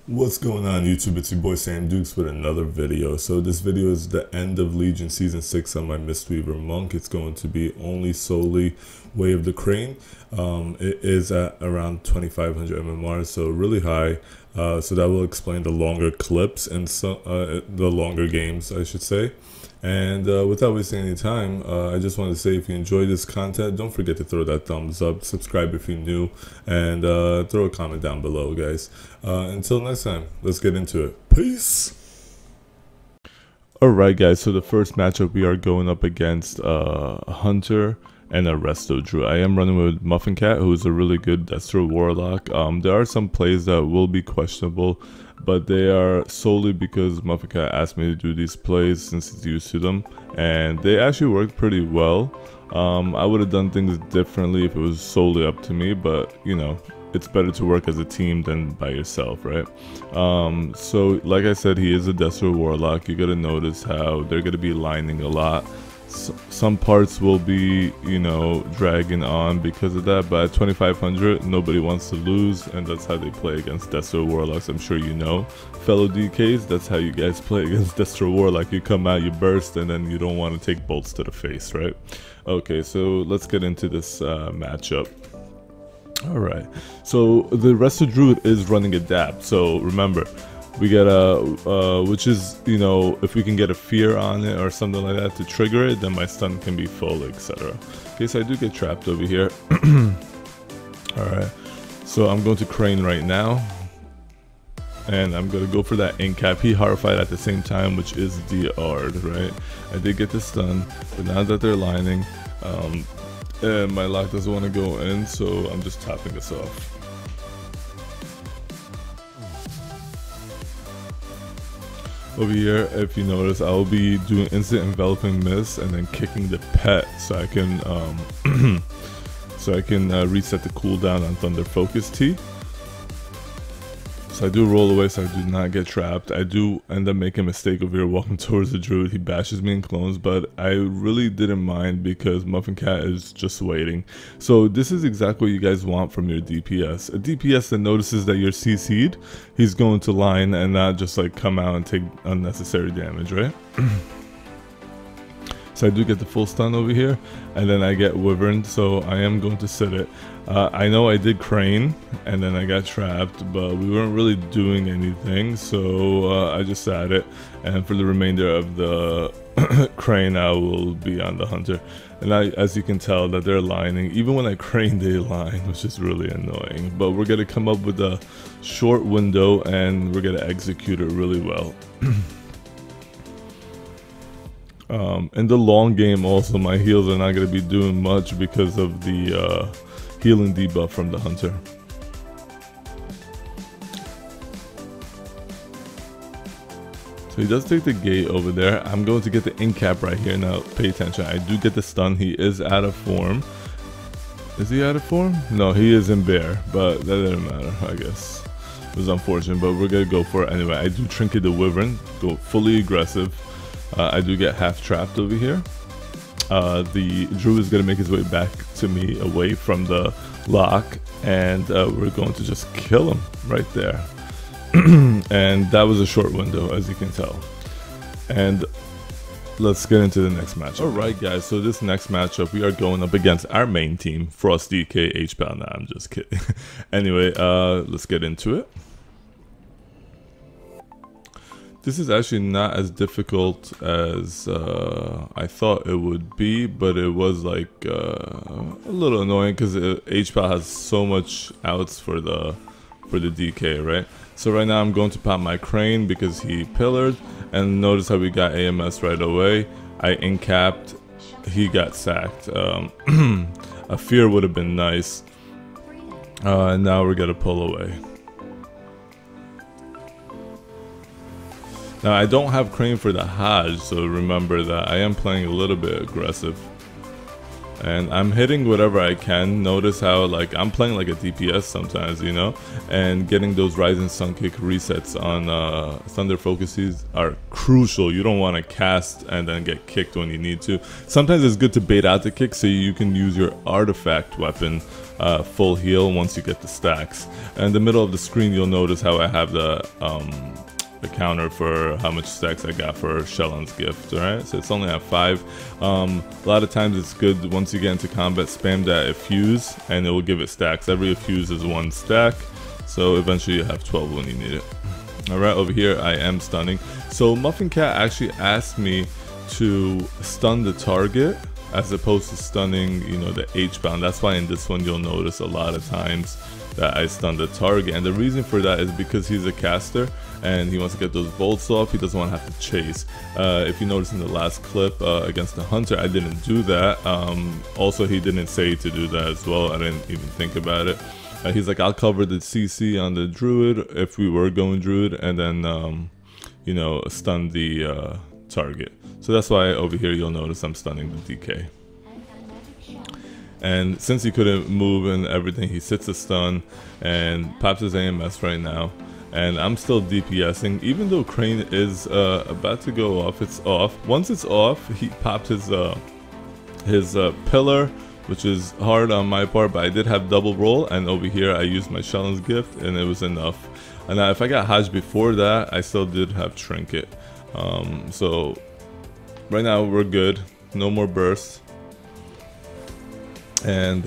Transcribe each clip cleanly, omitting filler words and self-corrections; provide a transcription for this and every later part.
What's going on YouTube? It's your boy SAMDUKEZ with another video. So this video is the end of Legion Season 6 on my MISTWEAVER Monk. It's going to be only solely Way of the Crane. It is at around 2500 MMR, so really high. So that will explain the longer clips and the longer games, I should say. And without wasting any time, I just want to say if you enjoy this content, don't forget to throw that thumbs up, subscribe if you're new, and throw a comment down below, guys. Until next time, let's get into it. Peace! Alright guys, so the first matchup we are going up against a Hunter and a Resto Druid. I am running with Muffin Cat, who is a really good Destro Warlock. There are some plays that will be questionable, but they are solely because Muffin Cat asked me to do these plays since he's used to them, and they actually worked pretty well. I would have done things differently if it was solely up to me, but you know, it's better to work as a team than by yourself, right? So like I said, he is a Destro Warlock. You gotta notice how they're gonna be lining a lot. Some parts will be, you know, dragging on because of that, but at 2500 nobody wants to lose, and that's how they play against Destro Warlocks. I'm sure you know, fellow DKs, that's how you guys play against Destro Warlock. You come out, you burst, and then you don't want to take bolts to the face, right? Okay, so let's get into this matchup. Alright, so the Resto Druid is running Adapt, so remember, we get a, which is, you know, if we can get a fear on it or something like that to trigger it, then my stun can be full, etc. Okay, so I do get trapped over here. Alright, so I'm going to Crane right now, and I'm going to go for that incap. He horrified at the same time, which is the Ard, right? I did get the stun, but now that they're lining, and my lock doesn't want to go in, so I'm just topping this off. Over here, if you notice, I'll be doing instant enveloping mist and then kicking the pet so I can reset the cooldown on Thunder Focus T. So I do roll away so I do not get trapped. I do end up making a mistake over here walking towards the Druid. He bashes me in clones, but I really didn't mind because Muffin Cat is just waiting. So this is exactly what you guys want from your DPS. A DPS that notices that you're CC'd, he's going to line and not just like come out and take unnecessary damage, right? So I do get the full stun over here, and then I get Wyvern, so I am going to sit it. I know I did Crane, and then I got trapped, but we weren't really doing anything, so I just sat it. And for the remainder of the Crane, I will be on the Hunter. And as you can tell, that they're lining. Even when I Crane, they line, which is really annoying. But we're going to come up with a short window, and we're going to execute it really well. In the long game also, my heals are not going to be doing much because of the healing debuff from the Hunter. So he does take the gate over there. I'm going to get the incap right here. Now pay attention, I do get the stun. He is out of form. Is he out of form? No, he is in bear, but that didn't matter, I guess. It was unfortunate, but we're going to go for it anyway. I do trinket the Wyvern, go fully aggressive. I do get half trapped over here. The Druid is going to make his way back to me away from the lock, and we're going to just kill him right there. And that was a short window, as you can tell. And let's get into the next matchup. Alright guys, so this next matchup we are going up against our main team, Frost DK, H-Pal. Nah, I'm just kidding. Anyway, let's get into it. This is actually not as difficult as I thought it would be, but it was like a little annoying because H-Pal has so much outs for the DK, right? So right now I'm going to pop my Crane because he pillared, and notice how we got AMS right away. I incapped, he got sacked. A fear would have been nice. And now we're gonna pull away. Now I don't have Crane for the Hajj, so remember that I am playing a little bit aggressive. and I'm hitting whatever I can. Notice how like I'm playing like a DPS sometimes, you know, and getting those rising sun kick resets on thunder focuses are crucial. You don't want to cast and then get kicked when you need to. Sometimes it's good to bait out the kick so you can use your artifact weapon full heal once you get the stacks. And in the middle of the screen you'll notice how I have the counter for how much stacks I got for Shellon's gift. Alright, so it's only at 5. A lot of times it's good once you get into combat, spam that effuse and it will give it stacks. Every effuse is 1 stack, so eventually you have 12 when you need it. Alright, over here I am stunning. So Muffin Cat actually asked me to stun the target as opposed to stunning, you know, the H-bound. That's why in this one you'll notice a lot of times that I stun the target, and the reason for that is because he's a caster and he wants to get those bolts off. He doesn't want to have to chase. If you notice in the last clip against the hunter, I didn't do that. Also, he didn't say to do that as well. I didn't even think about it. He's like, I'll cover the CC on the druid if we were going druid, and then you know, stun the target. So that's why over here you'll notice I'm stunning the DK. And since he couldn't move and everything, he sits a stun and pops his AMS right now. And I'm still DPSing, even though Crane is about to go off. It's off. Once it's off, he popped his pillar, which is hard on my part, but I did have double roll. And over here, I used my Shellon's gift, and it was enough. And if I got Hajj before that, I still did have Trinket. So right now we're good. No more bursts. And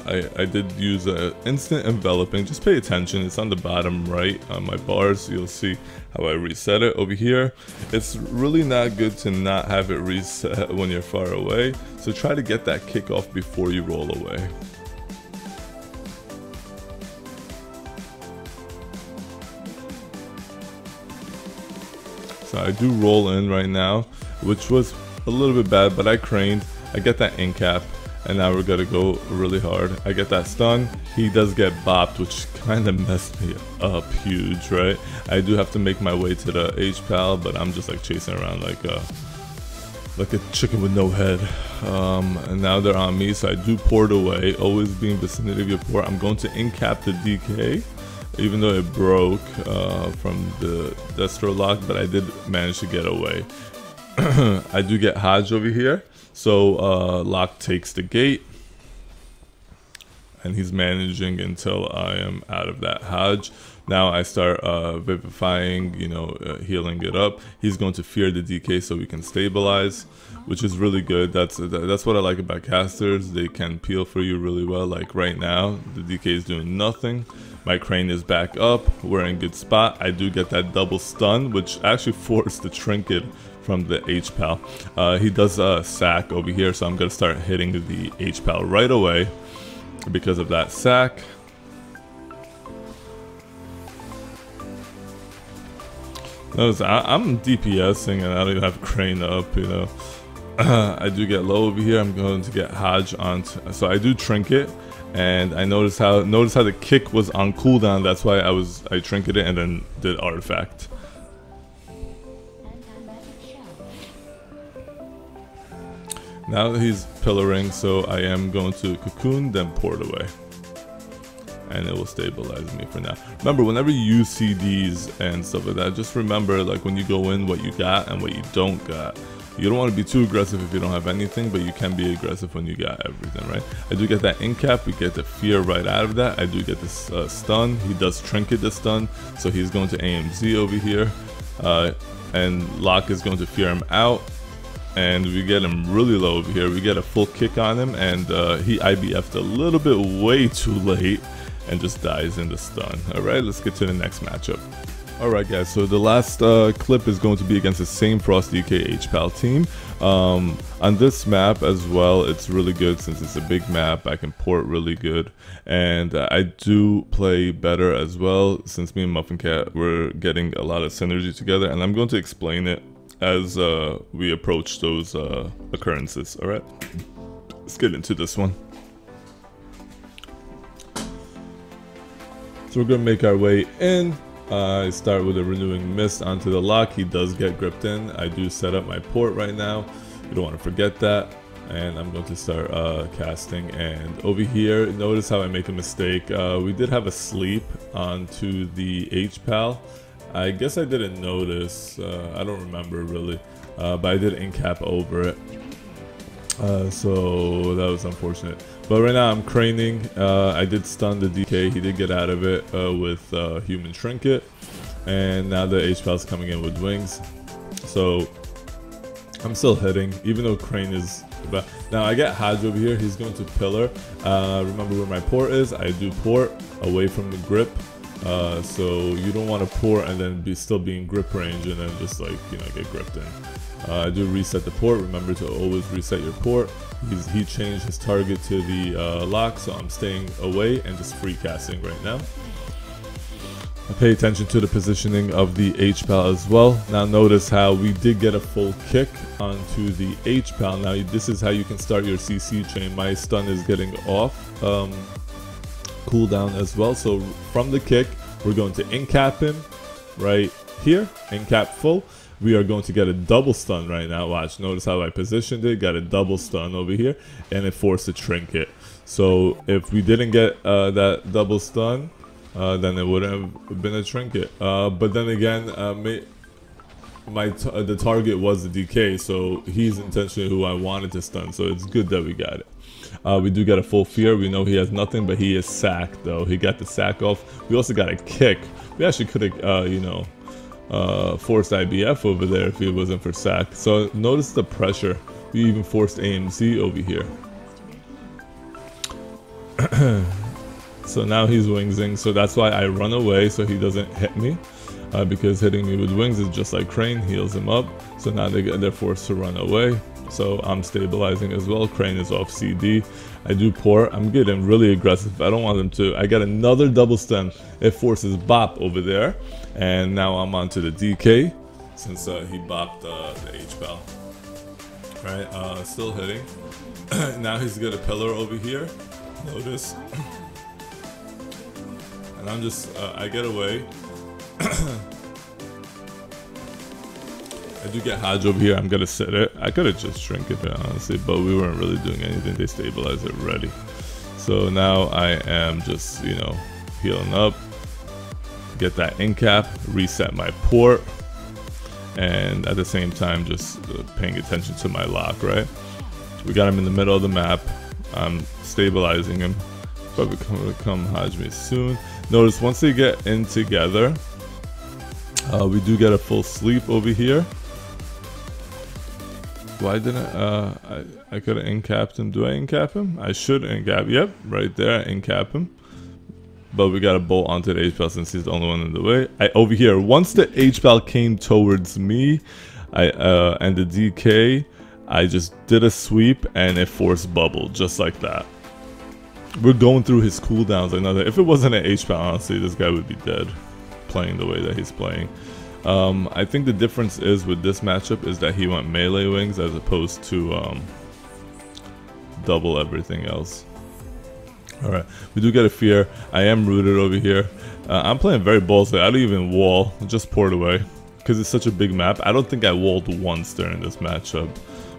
I did use instant enveloping. Just pay attention, it's on the bottom right on my bars. You'll see how I reset it. Over here, it's really not good to not have it reset when you're far away, so try to get that kick off before you roll away. So I do roll in right now, which was a little bit bad, but I craned. I get that in cap. And now we're gonna go really hard. I get that stun. He does get bopped, which kind of messed me up huge, right? I do have to make my way to the H-Pal, but I'm just like chasing around like a chicken with no head. And now they're on me, so I do port away. Always be in vicinity of your port. I'm going to in-cap the DK, even though it broke from the Destro lock, but I did manage to get away. I do get Hajj over here. So Locke takes the gate, and he's managing until I am out of that Hajj. Now I start vivifying, you know, healing it up. He's going to fear the DK so we can stabilize, which is really good. That's what I like about casters. They can peel for you really well. Like right now, the DK is doing nothing. My Crane is back up. We're in good spot. I do get that double stun, which actually forced the Trinket from the H-Pal. He does a sack over here, so I'm gonna start hitting the H-Pal right away because of that sack. Notice I'm DPSing and I don't even have Crane up, you know. I do get low over here. I'm going to get Hajj on, so I do Trinket, and I notice how the kick was on cooldown. That's why I trinketed and then did artifact. Now he's pillaring, so I am going to cocoon, then port away. And it will stabilize me for now. Remember, whenever you use CDs and stuff like that, just remember, like, when you go in, what you got and what you don't got. You don't want to be too aggressive if you don't have anything, but you can be aggressive when you got everything, right? I do get that in cap. We get the fear right out of that. I do get this stun. He does trinket the stun, so he's going to AMZ over here. And Locke is going to fear him out. And we get him really low over here. We get a full kick on him, and he IBF'd a little bit way too late and just dies in the stun. Alright, let's get to the next matchup. Alright guys, so the last clip is going to be against the same Frost DK H-Pal team. On this map as well, it's really good since it's a big map. I can port really good, and I do play better as well since me and Muffin Cat were getting a lot of synergy together, and I'm going to explain it as we approach those occurrences. Alright, let's get into this one. So we're gonna make our way in. I start with a renewing mist onto the lock. He does get gripped in. I do set up my port right now. You don't want to forget that. and I'm going to start casting. And over here, notice how I make a mistake. We did have a sleep onto the H-Pal. I guess I didn't notice. I don't remember really, but I did incap over it. So that was unfortunate. But right now I'm craning. I did stun the DK. He did get out of it with human trinket. And now the H-Pal's coming in with wings. So I'm still hitting, even though crane is... Now I get Hodge over here. He's going to pillar. Remember where my port is. I do port away from the grip. So you don't want to port and then still be in grip range and then just like, you know, get gripped in. I do reset the port. Remember to always reset your port. He changed his target to the lock, so I'm staying away and just free casting right now. I pay attention to the positioning of the H-Pal as well. Now notice how we did get a full kick onto the H-Pal. Now this is how you can start your CC chain. My stun is getting off cooldown as well. So from the kick, we're going to incap him right here, incap full. We are going to get a double stun right now. Watch, notice how I positioned it, got a double stun over here, and it forced a trinket. So if we didn't get that double stun, then it wouldn't have been a trinket. But then again, the target was the DK, so he's intentionally who I wanted to stun, so it's good that we got it. We do get a full fear. We know he has nothing, but he is sacked though. He got the sack off. We also got a kick. We actually could have, you know, forced IBF over there if it wasn't for sack. So notice the pressure. We even forced AMC over here. So now he's wingsing, so that's why I run away so he doesn't hit me, because hitting me with wings is just like crane, heals him up. So now they're forced to run away. So I'm stabilizing as well. Crane is off CD. I do port. I'm getting really aggressive. I don't want them to. I got another double stun. It forces bop over there, and now I'm onto the DK since he bopped the H-Pal. Right, still hitting. Now he's got a pillar over here. Notice. And I'm just, I get away. I do get Hodge over here. I'm gonna sit it. I could have just trinket it honestly, but we weren't really doing anything. They stabilized it already. So now I am just, you know, healing up. Get that incap, reset my port, and at the same time just paying attention to my lock, right? We got him in the middle of the map. I'm stabilizing him, but we come Hodge me soon. Notice once they get in together, we do get a full sleep over here. Why didn't I could have incapped him? Do I incap him? I should incap. Yep, right there, I incap him. But we got a bolt onto the H-Pal since he's the only one in the way. Over here, once the H-Pal came towards me, and the DK, I just did a sweep and it forced bubble just like that. We're going through his cooldowns. If it wasn't an H-Pal, honestly, this guy would be dead playing the way that he's playing. I think the difference is with this matchup is that he went melee wings as opposed to double everything else. Alright, we do get a fear. I am rooted over here. I'm playing very ballsy. I don't even wall, just port away because it's such a big map. I don't think I walled once during this matchup,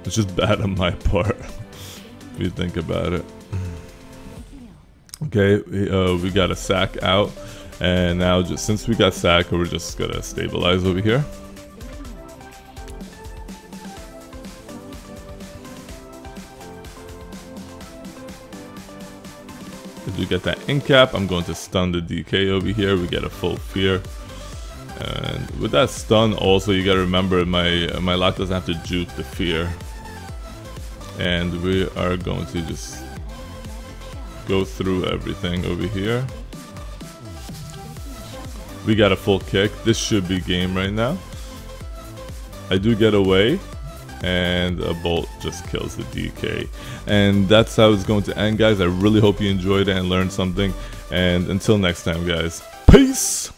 which is bad on my part if you think about it. Okay, we got a sack out. And now, just since we got sack, we're just gonna stabilize over here. We do get that incap. I'm going to stun the DK over here. We get a full fear. And with that stun, also you gotta remember my lock doesn't have to juke the fear. And we are going to just go through everything over here. We got a full kick. This should be game right now. I do get away, and a bolt just kills the DK. And that's how it's going to end, guys. I really hope you enjoyed it and learned something. And until next time, guys, peace!